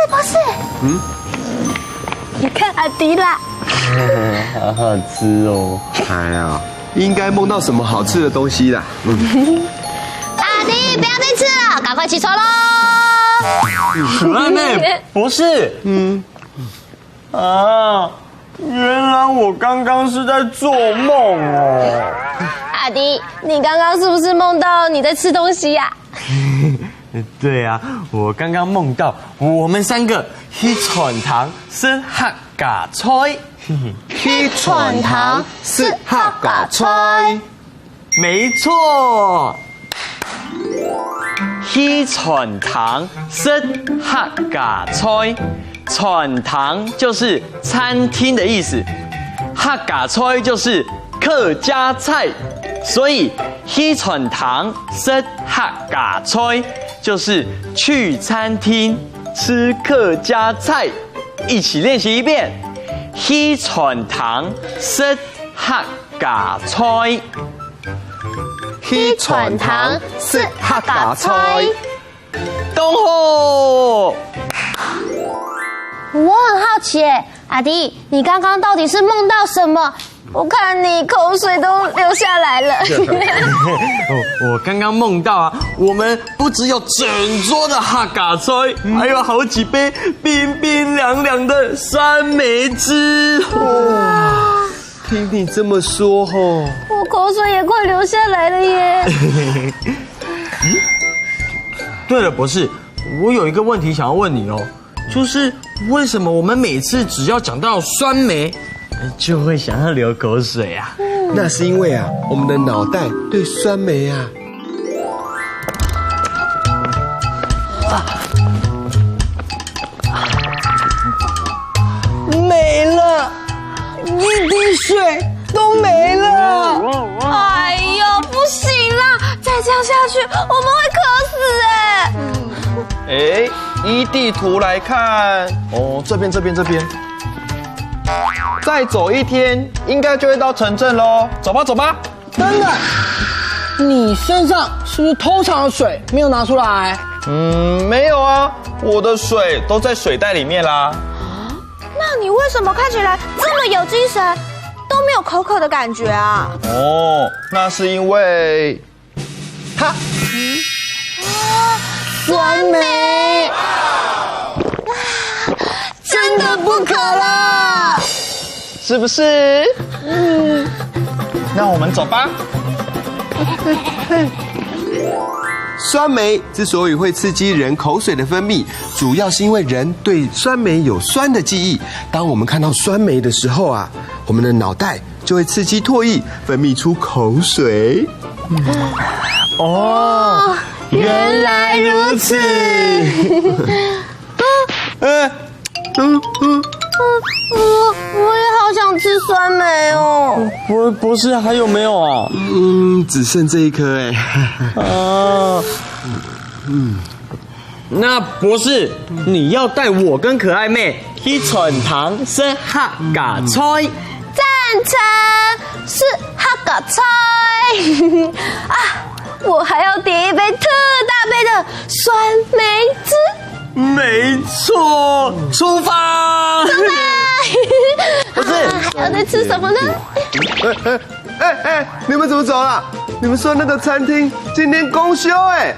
博士，你看阿迪啦，好好吃哦。哎呀，应该梦到什么好吃的东西啦。阿迪不要再吃了，赶快起床喽！可爱妹，博士，原来我刚刚是在做梦哦。阿迪，你刚刚是不是梦到你在吃东西呀？对啊，我刚刚梦到我们3个去船塘吃客家菜。去船塘吃客家菜，没错。去船塘吃客家菜，船塘就是餐厅的意思，客家菜就是客家菜，所以去船塘吃客家菜就是去餐厅吃客家菜。一起练习一遍，去船塘吃客家菜。去船塘吃客家菜。东吼！我很好奇耶，阿迪，你刚刚到底是梦到什么？我看你口水都流下来了。我刚刚梦到啊，我们不只有整桌的客家菜，还有好几杯冰冰凉凉的酸梅汁。哇，听你这么说吼，我口水也快流下来了耶。对了，博士，我有一个问题想要问你哦，就是为什么我们每次只要讲到酸梅，就会想要流口水啊？那是因为啊，我们的脑袋对酸梅啊，没了，一滴水都没了。哎呦，不行啦！再这样下去，我们会渴死哎！依地图来看，哦，这边，再走1天，应该就会到城镇喽。走吧。等等，你身上是不是偷藏了水，没有拿出来？没有啊，我的水都在水袋里面啦。那你为什么看起来这么有精神，都没有口渴的感觉啊？哦，那是因为，酸梅，真的不渴了，是不是？那我们走吧。酸梅之所以会刺激人口水的分泌，主要是因为人对酸梅有酸的记忆。当我们看到酸梅的时候啊，我们的脑袋就会刺激唾液，分泌出口水。哦，原来如此。我也好想吃酸梅哦。博士还有没有啊？只剩这一颗哎。那博士，你要带我跟可爱妹去船塘吃客家菜。赞成，是客家菜啊！我还要点一杯特大杯的酸梅汁。没错，出发！不是，还要再吃什么呢？你们怎么走了？你们说那个餐厅今天公休哎？